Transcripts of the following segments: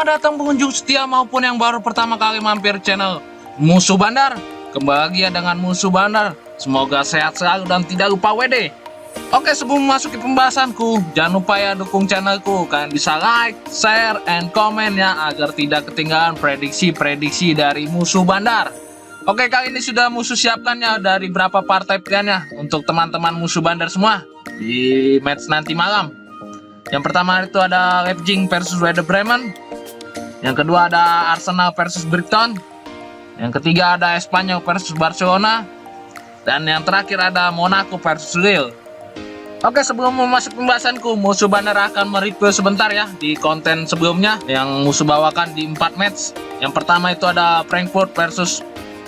Selamat datang pengunjung setia maupun yang baru pertama kali mampir channel Musuh Bandar. Kembali lagi ya dengan Musuh Bandar. Semoga sehat selalu dan tidak lupa WD. Oke, sebelum memasuki pembahasanku, jangan lupa ya dukung channelku. Kalian bisa like, share, and comment ya agar tidak ketinggalan prediksi-prediksi dari Musuh Bandar. Oke, kali ini sudah Musuh siapkan ya dari berapa partai pilihannya untuk teman-teman Musuh Bandar semua di match nanti malam. Yang pertama itu ada Leipzig versus Werder Bremen. Yang kedua ada Arsenal versus Brighton. Yang ketiga ada Espanyol versus Barcelona. Dan yang terakhir ada Monaco versus Lille. Oke, sebelum memasuki pembahasanku, Musuh Bandar akan mereview sebentar ya di konten sebelumnya yang Musuh bawakan di 4 match. Yang pertama itu ada Frankfurt versus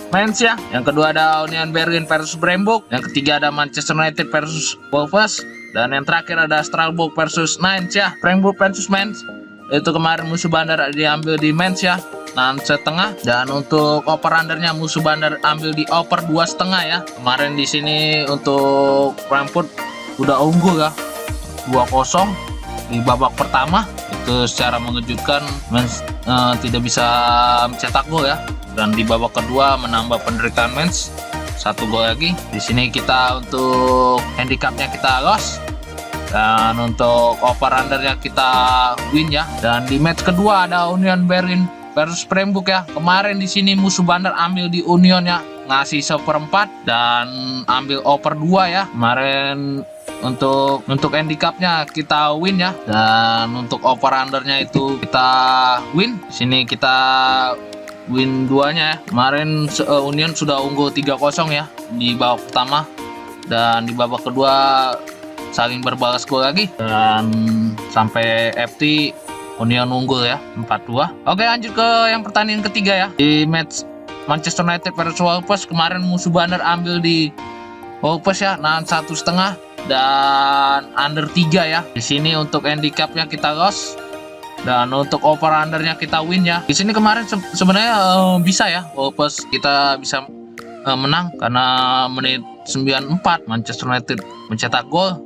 Mainz ya. Yang kedua ada Union Berlin versus Bremburg. Yang ketiga ada Manchester United versus Wolves. Dan yang terakhir ada Strasbourg versus Mainz ya. Frankfurt versus Mainz itu kemarin Musuh Bandar diambil di Mainz ya, 6,5. Dan untuk over undernya Musuh Bandar ambil di over 2,5 ya. Kemarin di sini untuk Frankfurt udah unggul ya, 2-0 di babak pertama. Itu secara mengejutkan, tidak bisa mencetak gol ya. Dan di babak kedua menambah penderitaan Mainz, 1 gol lagi. Di sini kita untuk handicapnya kita loss. Dan untuk over undernya kita win ya. Dan di match kedua ada Union Berlin versus Bremburg ya. Kemarin di sini Musuh Bandar ambil di Union ya, ngasih 1/4 dan ambil over 2 ya. Kemarin untuk handicapnya kita win ya. Dan untuk over undernya itu kita win. Di sini kita win 2-nya ya. Kemarin Union sudah unggul 3-0 ya di babak pertama. Dan di babak kedua saling berbalas gol lagi dan sampai FT Union unggul ya 4-2. Oke, lanjut ke yang pertandingan ketiga ya. Di match Manchester United versus Wolves, kemarin Musuh Bandar ambil di Wolves ya, 1,5 dan under 3 ya. Di sini untuk handicapnya kita loss dan untuk over undernya kita win ya. Di sini kemarin sebenarnya bisa ya Wolves kita bisa menang karena menit 94 Manchester United mencetak gol.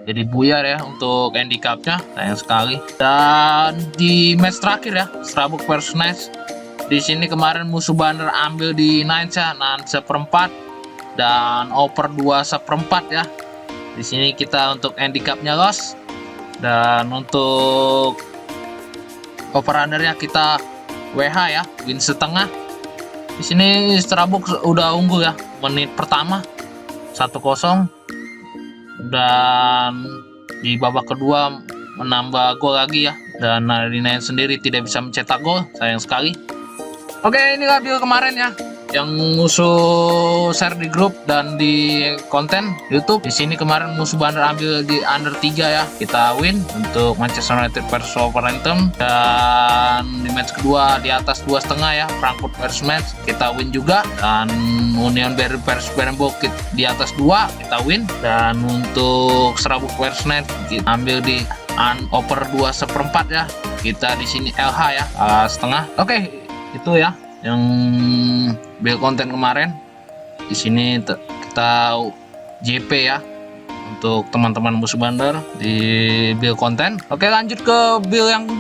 Jadi buyar ya untuk handicapnya, sayang sekali. Dan di match terakhir ya, Strasbourg versus Mainz. Di sini kemarin Musuh Bandar ambil di Mainz ya, 1/4 dan over 2/4 ya. Di sini kita untuk handicapnya loss dan untuk over undernya kita WH ya, win setengah. Di sini Strasbourg udah unggul ya, menit pertama 1-0. Dan di babak kedua menambah gol lagi ya. Dan Narinain sendiri tidak bisa mencetak gol, sayang sekali. Oke, inilah video kemarin ya yang Musuh share di grup dan di konten YouTube. Di sini kemarin Musuh Bandar ambil di under 3 ya, kita win untuk Manchester United versus Wolverhampton. Dan di match kedua di atas 2,5 ya, Frankfurt versus Mainz kita win juga. Dan Union Berlin versus Bremburg di atas 2 kita win. Dan untuk Strasbourg versus Mainz kita ambil di over 2/4 ya, kita di sini LH ya, setengah. Oke, itu ya yang build konten kemarin. Di sini kita JP ya untuk teman-teman Musuh Bandar di build konten. Oke, lanjut ke build yang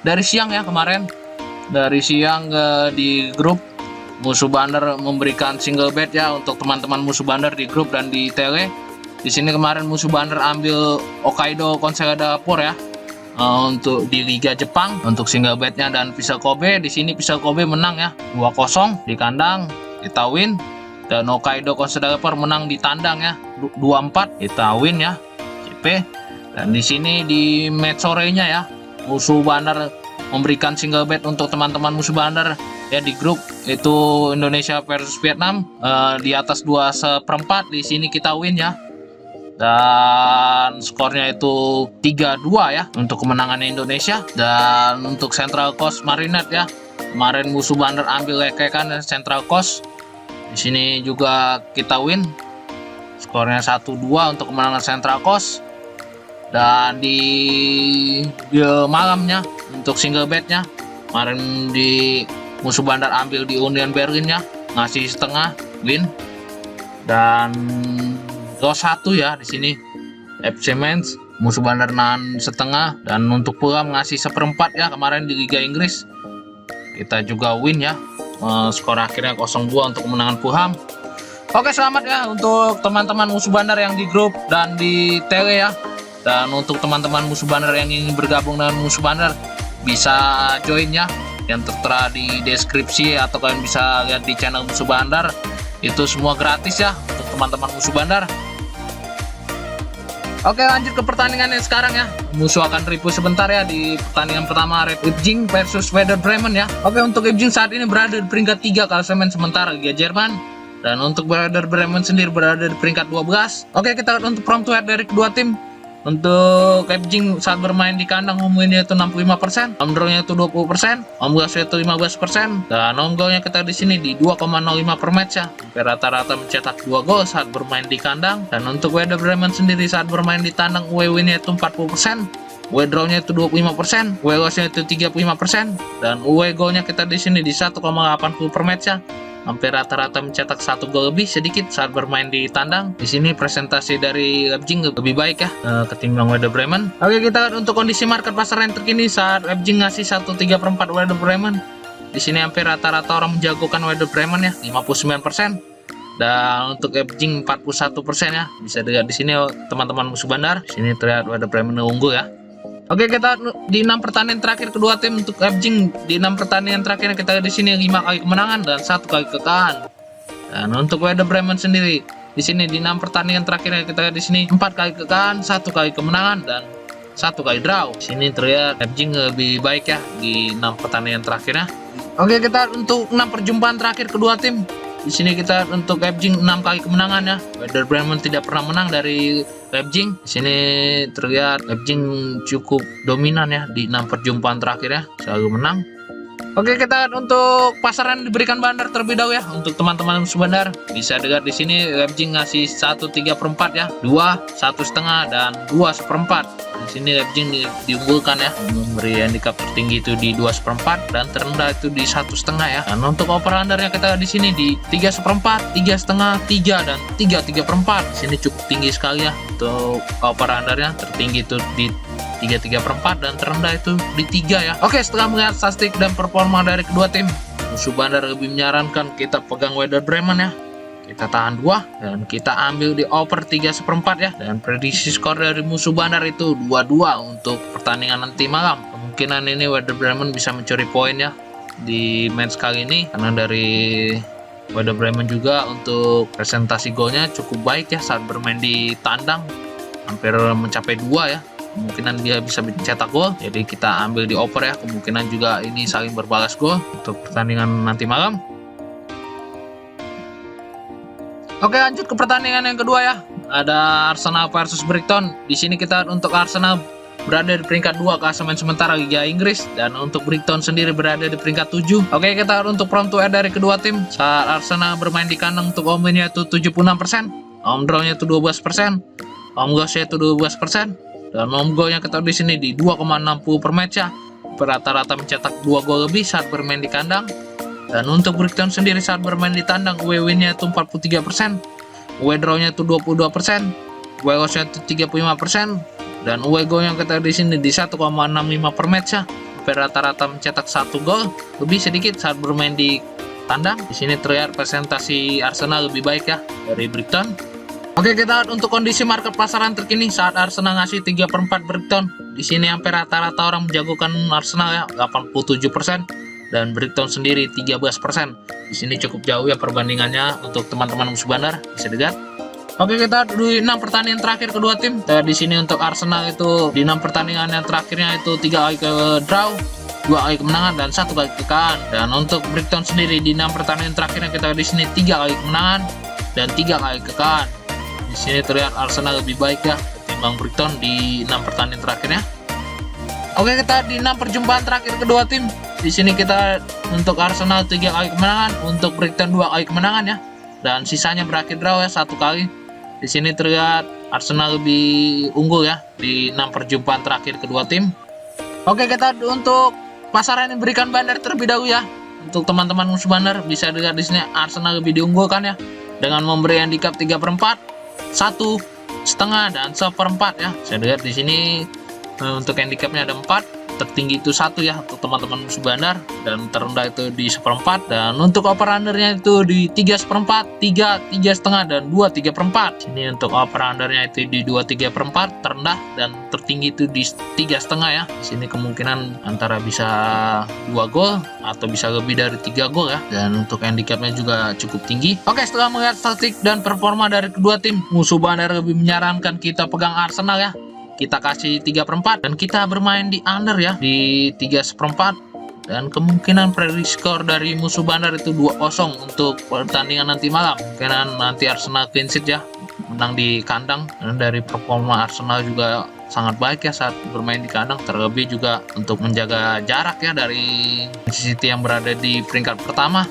dari siang ya kemarin. Dari siang di grup Musuh Bandar memberikan single bet ya untuk teman-teman Musuh Bandar di grup dan di tele. Di sini kemarin Musuh Bandar ambil Hokkaido Consadole ya. Untuk di Liga Jepang untuk single betnya dan Vissel Kobe. Di sini Vissel Kobe menang ya 2-0 di kandang, kita win. Dan Hokkaido Consadole menang di tandang ya 2-4, kita win ya CP. Dan di sini di match sorenya ya Musuh Bandar memberikan single bet untuk teman-teman Musuh Bandar ya di grup itu Indonesia versus Vietnam di atas 2/4. Di sini kita win ya. Dan skornya itu 3-2 ya untuk kemenangannya Indonesia. Dan untuk Central Coast Marinette ya, kemarin Musuh Bandar ambil lekekan Central Coast. Di sini juga kita win, skornya 1-2 untuk kemenangan Central Coast. Dan di malamnya untuk single betnya kemarin di Musuh Bandar ambil di Union Berlin ya, ngasih setengah win. Dan loss 1 ya di sini FC Mainz musuh bandar 6,5, dan untuk Fulham ngasih 1/4 ya kemarin di Liga Inggris. Kita juga win ya. Skor akhirnya 0-2 untuk kemenangan Fulham. Oke, selamat ya untuk teman-teman musuh bandar yang di grup dan di tele ya. Dan untuk teman-teman musuh bandar yang ingin bergabung dengan musuh bandar, bisa join ya, yang tertera di deskripsi, atau kalian bisa lihat di channel musuh bandar. Itu semua gratis ya untuk teman-teman musuh bandar. Oke, lanjut ke pertandingannya sekarang ya. Musuh akan review sebentar ya di pertandingan pertama, Red Ipswich versus Werder Bremen ya. Oke, untuk Ipswich saat ini berada di peringkat 3 klasemen sementara Liga Jerman. Dan untuk Werder Bremen sendiri berada di peringkat 12. Oke, kita lihat untuk prompt dari kedua tim. Untuk Ipswich saat bermain di kandang, home win-nya itu 65%, home draw-nya itu 20%, home loss-nya itu 15%, dan home goal-nya kita di sini di 2,05 per match ya. Rata-rata mencetak 2 gol saat bermain di kandang. Dan untuk Werder Bremen sendiri saat bermain di tandang, away win-nya itu 40%, away draw-nya itu 25%, away loss-nya itu 35%, dan away goal-nya kita di sini di 1,80 per match ya. Hampir rata-rata mencetak 1 gol lebih sedikit saat bermain di tandang. Di sini presentasi dari Ipswich lebih baik ya ketimbang Werder Bremen. Oke, kita lihat untuk kondisi market pasar yang terkini saat Ipswich ngasih 1,34 Werder Bremen. Di sini hampir rata-rata orang menjagokan Werder Bremen ya, 59%. Dan untuk Ipswich 41% ya. Bisa dilihat di sini teman-teman musuh bandar. Di sini terlihat Werder Bremen unggul ya. Oke, kita di 6 pertandingan terakhir kedua tim. Untuk Ipswich di 6 pertandingan terakhir kita di sini 5 kali kemenangan dan 1 kali kekalahan. Dan untuk Werder Bremen sendiri di sini di 6 pertandingan terakhir kita di sini 4 kali kekalahan, 1 kali kemenangan dan 1 kali draw. Di sini terlihat Ipswich lebih baik ya di 6 pertandingan terakhirnya. Oke, kita untuk 6 perjumpaan terakhir kedua tim. Di sini kita untuk Ipswich 6 kali kemenangan ya. Werder Bremen tidak pernah menang dari Ipswich. Di sini terlihat Ipswich cukup dominan ya di 6 perjumpaan terakhir ya, selalu menang. Oke, kita lihat untuk pasaran diberikan bandar terlebih dahulu ya. Untuk teman-teman musuh bandar bisa dilihat di sini Ipswich ngasih 1,3/4 ya, 2, 1,5 dan 2,1/4. Di sini Ipswich diunggulkan ya, memberi handicap tertinggi itu di 2,1/4 dan terendah itu di 1,5 ya. Dan untuk over undernya kita di sini di 3,1/4, 3,5, 3 dan 3,3/4. Di sini cukup tinggi sekali ya untuk over undernya, tertinggi itu di 3,3/4 dan terendah itu di 3 ya. Oke, setelah melihat statistik dan performa dari kedua tim, musuh bandar lebih menyarankan kita pegang Werder Bremen ya. Kita tahan 2 dan kita ambil di over 3,1/4 ya. Dan prediksi skor dari musuh bandar itu 2-2 untuk pertandingan nanti malam. Kemungkinan ini Werder Bremen bisa mencuri poin ya di match kali ini, karena dari Werder Bremen juga untuk presentasi golnya cukup baik ya saat bermain di tandang, hampir mencapai 2 ya. Kemungkinan dia bisa mencetak gol, jadi kita ambil di over ya. Kemungkinan juga ini saling berbalas gol untuk pertandingan nanti malam. Oke, lanjut ke pertandingan yang kedua ya. Ada Arsenal versus Brighton. Di sini kita untuk Arsenal berada di peringkat 2 klasemen sementara Liga Inggris, dan untuk Brighton sendiri berada di peringkat 7. Oke, kita untuk prompt dari kedua tim. Saat Arsenal bermain di kandang, untuk home win-nya itu 76%, home draw-nya itu 12%, home loss-nya itu 12%. Dan home goal-nya kita di sini di 2,60 per match ya. Rata-rata mencetak 2 gol lebih saat bermain di kandang. Dan untuk Brighton sendiri saat bermain di tandang, away win-nya itu 43%, away draw-nya itu 22%, away loss-nya itu 35%, dan away goal yang kita di sini di 1,65 per match ya. Rata-rata mencetak 1 gol lebih sedikit saat bermain di tandang. Di sini terlihat presentasi Arsenal lebih baik ya dari Brighton. Oke, kita lihat untuk kondisi market pasaran terkini saat Arsenal ngasih 3/4 Brighton. Di sini hampir rata-rata orang menjagokan Arsenal ya, 87%, dan Brighton sendiri 13%. Di sini cukup jauh ya perbandingannya untuk teman-teman musuh bandar, bisa dilihat. Oke, kita di 6 pertandingan terakhir kedua tim. Di sini untuk Arsenal itu di 6 pertandingan yang terakhirnya itu 3 kali ke draw, 2 kali kemenangan dan 1 kali kekalahan. Dan untuk Brighton sendiri di 6 pertandingan terakhirnya kita di sini 3 kali kemenangan dan 3 kali kekalahan. Di sini terlihat Arsenal lebih baik ya ketimbang Brighton di 6 pertandingan terakhirnya. Oke, kita di 6 perjumpaan terakhir kedua tim. Di sini kita untuk Arsenal 3 kali kemenangan, untuk Brighton 2 kali kemenangan ya. Dan sisanya berakhir draw ya 1 kali. Di sini terlihat Arsenal lebih unggul ya di 6 perjumpaan terakhir kedua tim. Oke, kita untuk pasaran yang berikan bandar terlebih dahulu ya. Untuk teman-teman musuh bandar bisa dilihat di sini Arsenal lebih diunggulkan ya dengan memberi handicap 3/4, 1, setengah dan seperempat ya. Saya lihat di sini untuk handicapnya ada 4, tertinggi itu 1 ya untuk teman-teman musuh bandar, dan terendah itu di seperempat, dan untuk over undernya itu di 3 seperempat, 3 setengah, dan 2 3/4. Ini untuk over undernya itu di 2 3/4, terendah dan tertinggi itu di 3 setengah ya. Di sini kemungkinan antara bisa 2 gol atau bisa lebih dari 3 gol ya, dan untuk handicapnya juga cukup tinggi. Oke, setelah melihat statistik dan performa dari kedua tim, musuh bandar lebih menyarankan kita pegang Arsenal ya. Kita kasih 3/4 dan kita bermain di under ya, di 3 seperempat, dan kemungkinan prediksi skor dari musuh bandar itu 2-0 untuk pertandingan nanti malam. Kemungkinan nanti Arsenal clean sheet ya, menang di kandang, dan dari performa Arsenal juga sangat baik ya saat bermain di kandang, terlebih juga untuk menjaga jarak ya dari City yang berada di peringkat pertama.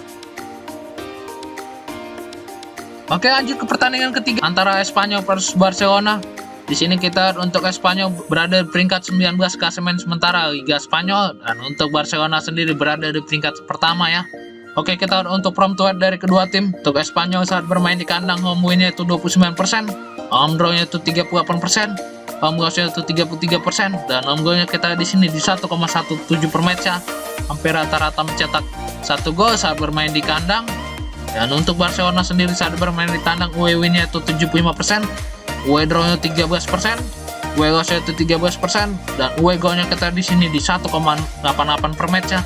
Oke, lanjut ke pertandingan ketiga antara Espanyol versus Barcelona. Di sini kita untuk Espanyol berada di peringkat 19 klasemen sementara Liga Spanyol, dan untuk Barcelona sendiri berada di peringkat pertama ya. Oke, kita untuk form to dari kedua tim. Untuk Espanyol saat bermain di kandang, home win-nya itu 29%, home draw-nya itu 38%, home loss-nya itu 33%, dan home goal-nya kita di sini di 1,17 per match ya. Hampir rata-rata mencetak 1 gol saat bermain di kandang. Dan untuk Barcelona sendiri saat bermain di tandang, away win-nya itu 75%, away draw-nya 13%, away loss-nya itu 13%, dan away goal-nya kita di sini di 1,88 per match ya.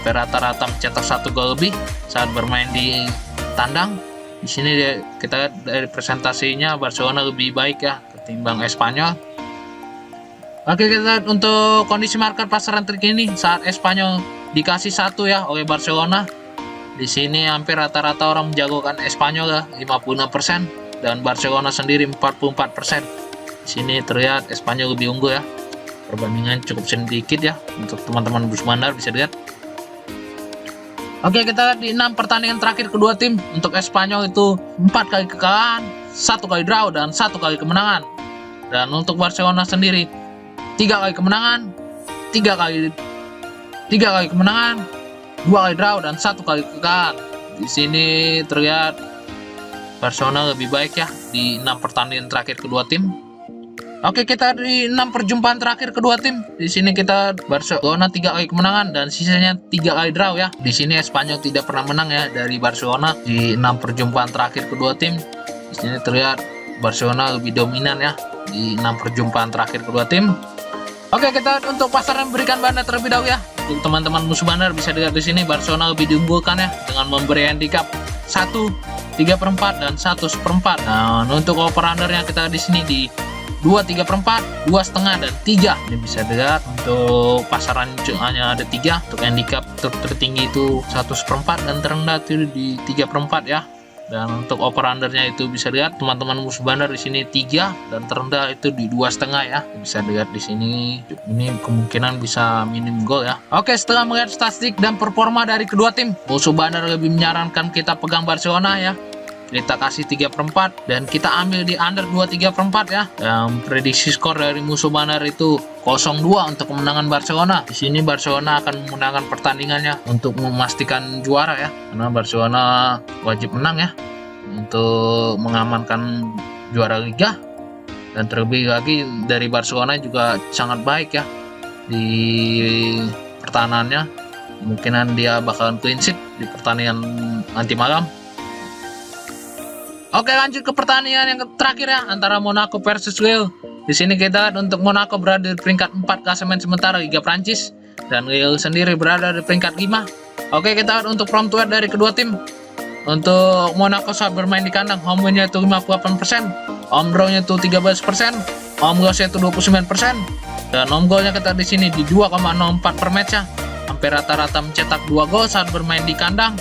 Rata-rata mencetak 1 gol lebih saat bermain di tandang. Di sini kita lihat dari presentasinya Barcelona lebih baik ya ketimbang Espanyol. Oke, kita lihat untuk kondisi market pasaran terkini saat Espanyol dikasih 1 ya oleh Barcelona. Di sini hampir rata-rata orang menjagokan Espanyol ya, 56%. Dan Barcelona sendiri 44%. Di sini terlihat Espanyol lebih unggul ya. Perbandingan cukup sedikit ya untuk teman-teman musuh bandar bisa lihat. Oke, kita lihat di 6 pertandingan terakhir kedua tim. Untuk Espanyol itu 4 kali kekalahan, 1 kali draw, dan 1 kali kemenangan. Dan untuk Barcelona sendiri 3 kali kemenangan, 3 kali kemenangan, 2 kali draw, dan 1 kali kekalahan. Di sini terlihat Barcelona lebih baik ya di 6 pertandingan terakhir kedua tim. Oke, kita di 6 perjumpaan terakhir kedua tim. Di sini kita Barcelona 3 kali kemenangan dan sisanya 3 kali draw ya. Di sini Espanyol tidak pernah menang ya dari Barcelona di 6 perjumpaan terakhir kedua tim. Di sini terlihat Barcelona lebih dominan ya di 6 perjumpaan terakhir kedua tim. Oke, kita untuk pasaran berikan bandar terlebih dahulu ya. Untuk teman-teman musuh bandar bisa dilihat di sini Barcelona lebih diunggulkan ya dengan memberi handicap 1 3/4 dan 1 seperempat. Nah, untuk over undernya kita di sini di 2 3/4, 2 setengah, dan 3. Ini bisa dilihat untuk pasaran hanya ada 3. Untuk handicap tertinggi itu 1 seperempat dan terendah itu di 3/4 ya. Dan untuk over undernya itu bisa lihat teman-teman musuh bandar di sini 3 dan terendah itu di 2 setengah ya. Bisa dilihat di sini ini kemungkinan bisa minim gol ya. Oke, setelah melihat statistik dan performa dari kedua tim, musuh bandar lebih menyarankan kita pegang Barcelona ya. Kita kasih 3/4 dan kita ambil di under 2 3/4 ya. Dan prediksi skor dari musuh bandar itu 0-2 untuk kemenangan Barcelona. Di sini Barcelona akan memenangkan pertandingannya untuk memastikan juara ya. Karena Barcelona wajib menang ya untuk mengamankan juara Liga. Dan terlebih lagi dari Barcelona juga sangat baik ya di pertahanannya. Kemungkinan dia bakalan clean sheet di pertandingan nanti malam. Oke, lanjut ke pertandingan yang terakhir ya antara Monaco versus Lille. Di sini kita lihat untuk Monaco berada di peringkat 4 klasemen sementara Liga Prancis dan Lille sendiri berada di peringkat 5. Oke, kita lihat untuk form to dari kedua tim. Untuk Monaco saat bermain di kandang, home win-nya itu 58%, home draw-nya itu 13%, home loss-nya itu 29%, dan home goal-nya kita di sini di 2,04 per match ya. Hampir rata-rata mencetak 2 gol saat bermain di kandang.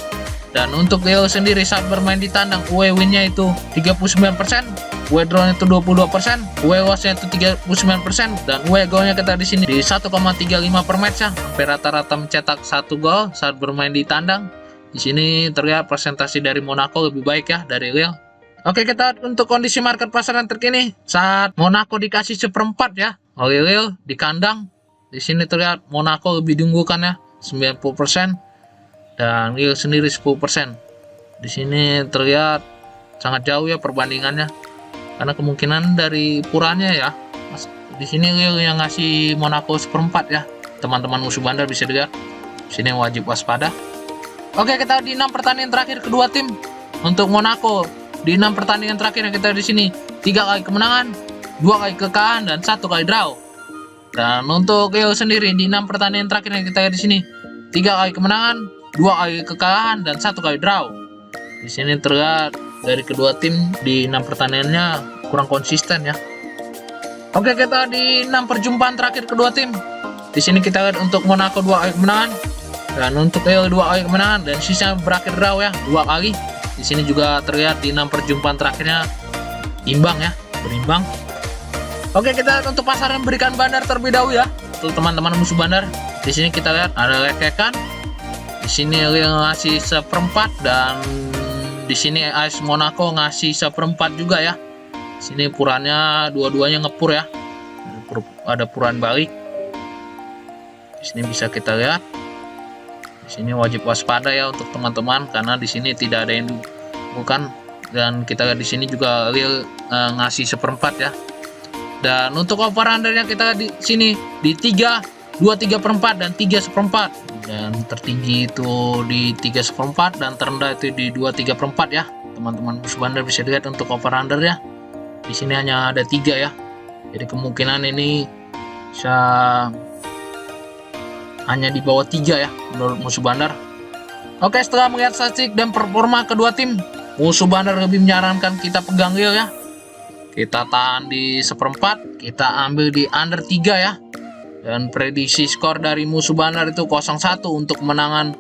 Dan untuk Lille sendiri saat bermain di tandang, away win-nya itu 39%, away draw-nya itu 22%, away loss-nya itu 39%, dan away goal-nya kita di sini di 1,35 per match ya. Hampir rata-rata mencetak 1 gol saat bermain di tandang. Di sini terlihat presentasi dari Monaco lebih baik ya dari Lille. Oke, kita untuk kondisi market pasaran terkini saat Monaco dikasih 1/4 ya oleh Lille di kandang. Di sini terlihat Monaco lebih diunggulkan ya 90%. Dan Lille sendiri 10%. Di sini terlihat sangat jauh ya perbandingannya. karena kemungkinan dari puranya ya. Di sini real yang ngasih Monaco seperempat ya, teman-teman musuh bandar bisa dilihat. Sini wajib waspada. Oke, kita di 6 pertandingan terakhir kedua tim. Untuk Monaco di 6 pertandingan terakhir yang kita di sini 3 kali kemenangan, 2 kali kekalahan, dan 1 kali draw. Dan untuk Leo sendiri di 6 pertandingan terakhir yang kita di sini 3 kali kemenangan, 2 kali kekalahan, dan 1 kali draw. Di sini terlihat dari kedua tim di 6 pertandingannya kurang konsisten ya. Oke, kita di 6 perjumpaan terakhir kedua tim. Di sini kita lihat untuk Monaco 2 kali kemenangan dan untuk Leo 2 kali kemenangan dan sisa berakhir draw ya 2 kali. Di sini juga terlihat di 6 perjumpaan terakhirnya imbang ya, berimbang. Oke, kita lihat untuk pasaran berikan bandar terlebih dahulu ya. Untuk teman-teman musuh bandar, di sini kita lihat ada lekekan. Di sini Leo ngasih seperempat dan di sini AS Monaco ngasih seperempat juga ya. Di sini purannya dua-duanya ngepur ya. Ada puran balik. Di sini bisa kita lihat. Di sini wajib waspada ya untuk teman-teman karena di sini tidak ada yang bukan, dan kita lihat di sini juga real ngasih seperempat ya. Dan untuk over undernya kita di sini di 3, 2/3 per 4 dan 3 seperempat. Dan tertinggi itu di 3 seperempat dan terendah itu di 2/3 per 4 ya. Teman-teman musuh bandar bisa lihat untuk over under ya. Di sini hanya ada 3 ya. Jadi kemungkinan ini bisa hanya di bawah 3 ya menurut musuh bandar. Oke, setelah melihat statistik dan performa kedua tim, musuh bandar lebih menyarankan kita pegang real ya. Kita tahan di seperempat, kita ambil di under 3 ya. Dan prediksi skor dari musuh bandar itu 0-1 untuk kemenangan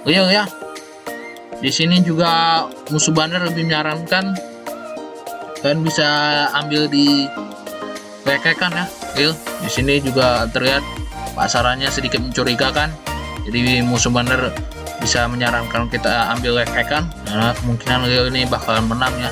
real ya. Di sini juga musuh bandar lebih menyarankan dan bisa ambil di lekekan ya real. Di sini juga terlihat pasarannya sedikit mencurigakan. Jadi musuh bandar bisa menyarankan kita ambil lekekan karena kemungkinan real ini bakalan menang ya.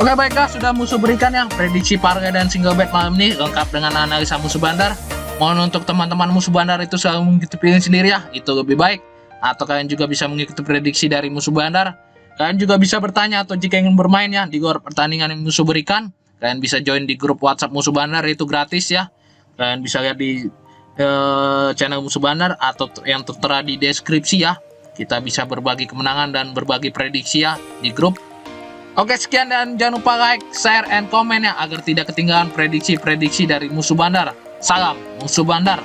Oke, baiklah, sudah musuh berikan ya prediksi parlay dan single bet malam ini lengkap dengan analisa musuh bandar. Mohon untuk teman-teman musuh bandar itu selalu mengikuti pilihan sendiri ya, itu lebih baik. Atau kalian juga bisa mengikuti prediksi dari musuh bandar. Kalian juga bisa bertanya atau jika ingin bermain ya di luar pertandingan yang musuh berikan, kalian bisa join di grup WhatsApp musuh bandar, itu gratis ya. Kalian bisa lihat di channel musuh bandar atau yang tertera di deskripsi ya. Kita bisa berbagi kemenangan dan berbagi prediksi ya di grup. Oke, sekian dan jangan lupa like, share, and komen ya agar tidak ketinggalan prediksi-prediksi dari musuh bandar. Salam musuh bandar.